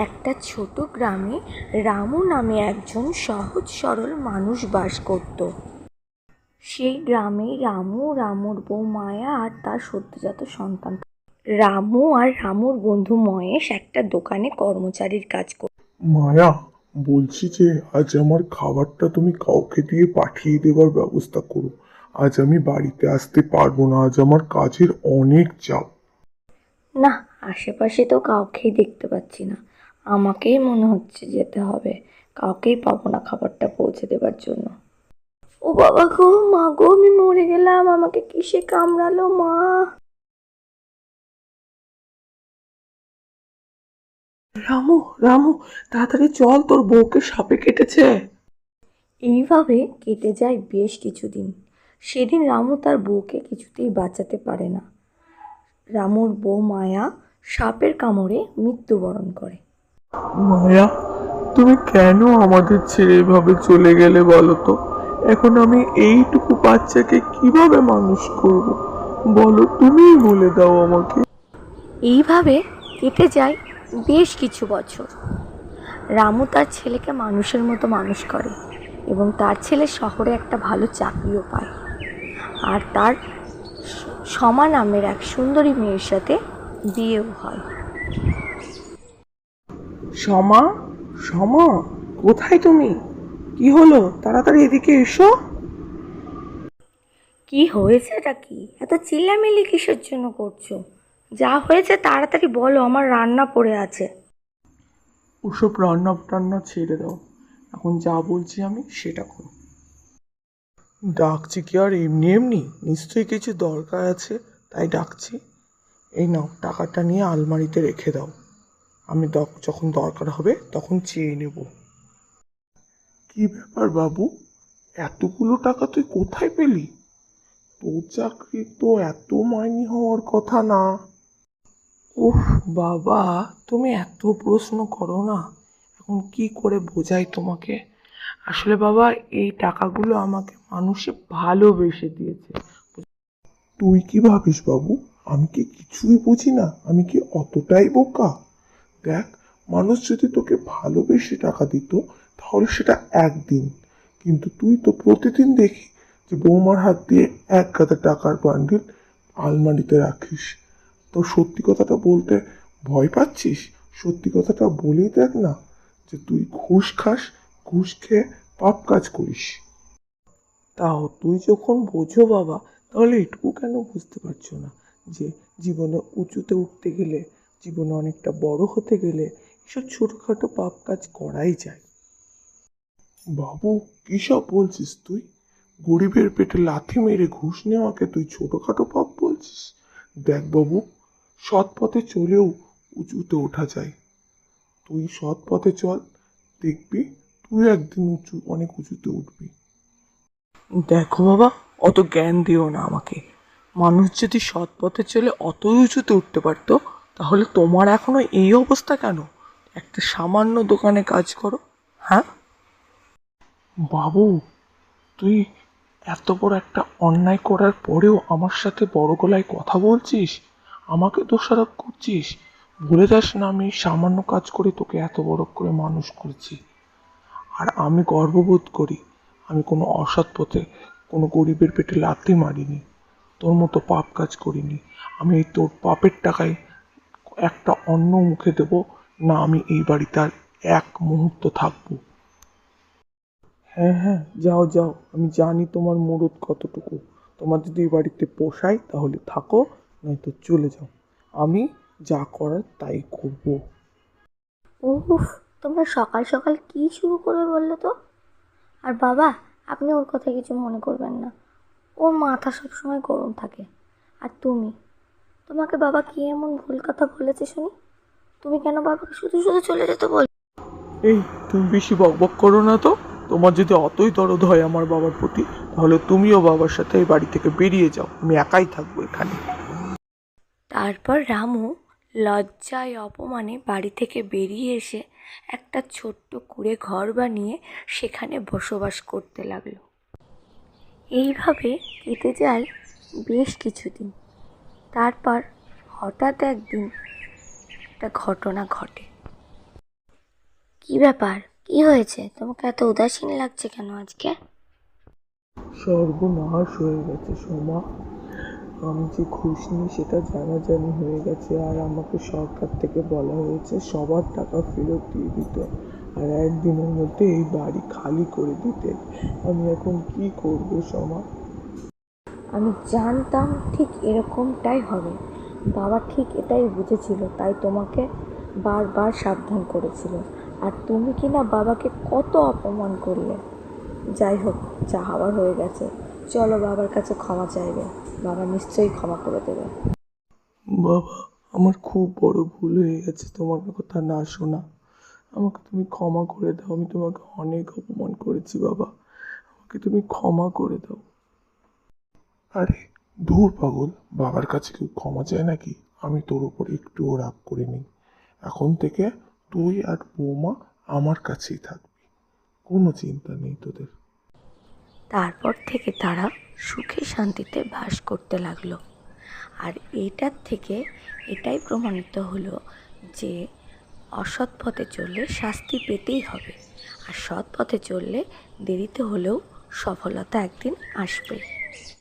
একটা ছোট গ্রামে রামু নামে একজন সহজ সরল মানুষ বাস করত। সেই গ্রামে রামু, রামুর বউ মায়া আর তার সদ্যোজাত সন্তান। রামু আর রামুর বন্ধু মহেশ একটা দোকানে কর্মচারীর কাজ করত। মায়া, বলছি যে আজ আমার খাবারটা তুমি কাউকে দিয়ে পাঠিয়ে দেবার ব্যবস্থা করো। আজ আমি বাড়িতে আসতে পারবো না, আজ আমার কাজের অনেক চাপ। না, আশেপাশে তো কাউকেই দেখতে পাচ্ছি না, আমাকেই মনে হচ্ছে যেতে হবে। কাউকেই পাবো না খাবারটা পৌঁছে দেবার জন্য। ও বাবা গো, মা গো, আমি মরে গেলাম, আমাকে কিসে কামড়ালো মা? রামু, রামু, তাড়াতাড়ি চল, তোর বউকে সাপে কেটেছে। এইভাবে কেটে যায় বেশ কিছুদিন। সেদিন রামু তার বউকে কিছুতেই বাঁচাতে পারে না। রামুর বউ মায়া সাপের কামড়ে মৃত্যুবরণ করে। মায়া, তুমি কেন আমাদের ছেড়ে এভাবে চলে গেলে বলো তো? এখন আমি এইটুকু বাচ্চাকে কিভাবে মানুষ করব? বলো, তুমিই বলে দাও আমাকে। এইভাবে কেটে যায় বেশ কিছু বছর। রামু তার ছেলেকে মানুষের মতো মানুষ করে এবং তার ছেলে শহরে একটা ভালো চাকরিও পায় আর তার সমা নামের এক সুন্দরী মেয়ের সাথে বিয়েও হয়। সমা, সমা, কোথায় তুমি? কি হলো? তাড়াতাড়ি এদিকে এসো। কি হয়েছেটা কি? এত চিল্লামিল্লি কিসের জন্য করছো? যা হয়েছে তাড়াতাড়ি বলো, আমার রান্না পড়ে আছে। ওসব রান্না টান্না ছেড়ে দাও, এখন যা বলছি আমি সেটা করো। ডাকছি কি আর এমনি এমনি? নিশ্চয়ই কিছু দরকার আছে, তাই ডাকছি। এই নাও, টাকাটা নিয়ে আলমারিতে রেখে দাও। আমি যখন দরকার হবে তখন চেয়ে নেব। কি ব্যাপার বাবু, এতগুলো টাকা তুই কোথায় পেলি? তোর চাকরি তো এত মাইনে হওয়ার কথা না। উফ বাবা, তুমি এত প্রশ্ন করো না। এখন কি করে বোঝাই তোমাকে? আসলে বাবা, এই টাকাগুলো আমাকে মানুষে ভালোবেসে দিয়েছে। তুই কি ভাবিস বাবু, আমি কি কিছুই বুঝি না? আমি কি অতটাই বোকা? দেখ, মানুষ যদি তোকে ভালোবেসে টাকা দিত তাহলে সেটা একদিন, কিন্তু তুই তো প্রতিদিন দেখি যে বৌমার হাত দিয়ে এক গাদা টাকার বান্ডিল আলমারিতে রাখিস। তো সত্যি কথাটা বলতে ভয় পাচ্ছিস? সত্যি কথাটা বলেই দেখ না, যে তুই ঘুষ খাস, ঘুষ খেয়ে পাপ কাজ করিস। তাও তুই যখন বোঝো বাবা, তাহলে এটুকু কেন বুঝতে পারছো না যে জীবনে উঁচুতে উঠতে গেলে, জীবনে অনেকটা বড় হতে গেলে এসব ছোটোখাটো পাপ কাজ করাই যায়। বাবু, কী সব বলছিস তুই? গরিবের পেটে লাথি মেরে ঘুষ নেওয়াকে তুই ছোটখাটো পাপ বলছিস? দেখ বাবু, সৎ পথে চলেও উঁচুতে ওঠা যায়। তুই সৎ পথে চল, দেখবি তুই একদিন অনেক উঁচুতে উঠবি। দেখো বাবা, অত জ্ঞান দিও না আমাকে। মানুষ যদি সৎ পথে চলে অতই উঁচুতে উঠতে পারতো, তাহলে তোমার এখনো এই অবস্থা কেন? একটা সামান্য দোকানে কাজ করো। হ্যাঁ বাবু, তুই এত বড় একটা অন্যায় করার পরেও আমার সাথে বড় গলায় কথা বলছিস, আমাকে দোষারোপ করছিস। ভুলে যাস না, আমি সামান্য কাজ করে তোকে এত বড় করে মানুষ করেছি। আর আমি গর্ববোধ করি, আমি কোনো অসৎ পথে কোনো গরিবের পেটে লাথি মারিনি, তোর মতো পাপ কাজ করিনি। আমি এই তোর পাপের টাকায় একটা অন্ন মুখে দেব না, আমি এই বাড়িতে আর এক মুহূর্ত থাকবো। হ্যাঁ হ্যাঁ, যাও যাও, আমি জানি তোমার মুরুদ কতটুকু। তোমার যদি এই বাড়িতে পোষায় তাহলে থাকো, নয়তো চলে যাও। আমি যা করার তাই করবো। উফ, তোমরা সকাল সকাল কি শুরু করে বললে তো? আর বাবা, আপনি ওর কথা কিছু মনে করবেন না, ওর মাথা সবসময় গরম থাকে। আর তুমি, তোমাকে বাবা কি এমন ভুল কথা বলেছে শুনি? তুমি কেন বাবাকে শুধু শুধু চলে যেতে বল? এই, তুমি বেশি বকবক করো না তো। তোমার যদি অতই দরদ হয় আমার বাবার প্রতি, তাহলে তুমিও বাবার সাথে এই বাড়ি থেকে বেরিয়ে যাও, আমি একাই থাকবো এখানে। তারপর রামু লজ্জায় অপমানে বাড়ি থেকে বেরিয়ে এসে একটা ছোট্ট কুঁড়ে ঘর বানিয়ে সেখানে বসবাস করতে লাগলো। এইভাবে কেটে যায় বেশ কিছুদিন। তারপর হঠাৎ একদিন একটা ঘটনা ঘটে। কি ব্যাপার, কি হয়েছে? তোমাকে এত উদাসীন লাগছে কেন আজকে? সর্বনাশ হয়ে গেছে সোমা। আমি যে ঘুষ নিই সেটা জানাজানি হয়ে গেছে, আর আমাকে সরকার থেকে বলা হয়েছে সবার টাকা ফেরত দিয়ে দিতে, আর একদিনের মধ্যে এই বাড়ি খালি করে দিতে। আমি এখন কি করব সোমা? আমি জানতাম ঠিক এরকমটাই হবে। বাবা ঠিক এটাই বুঝেছিল, তাই তোমাকে বারবার সাবধান করেছিল। আর তুমি কি না বাবাকে কত অপমান করলে। যাই হোক, যা হওয়ার হয়ে গেছে। চলো বাবার কাছে ক্ষমা চাইবে, বাবা নিশ্চয়ই ক্ষমা করে দেবে। বাবা, আমার খুব বড় ভুল হয়ে গেছে তোমার কথা না শোনা। আমাকে তুমি ক্ষমা করে দাও, আমি তোমাকে অনেক অপমান করেছি বাবা, আমাকে তুমি ক্ষমা করে দাও। আরে ধুর পাগল, বাবার কাছে কেউ ক্ষমা চায় নাকি? আমি তোর উপর একটুও রাগ করিনি। এখন থেকে তুই আর বৌমা আমার কাছেই থাকবি, কোনো চিন্তা নেই তোদের। তারপর থেকে তারা সুখে শান্তিতে বাস করতে লাগলো। আর এটার থেকে এটাই প্রমাণিত হলো যে অসৎ পথে চললে শাস্তি পেতেই হবে, আর সৎ পথে চললে দেরিতে হলেও সফলতা একদিন আসবে।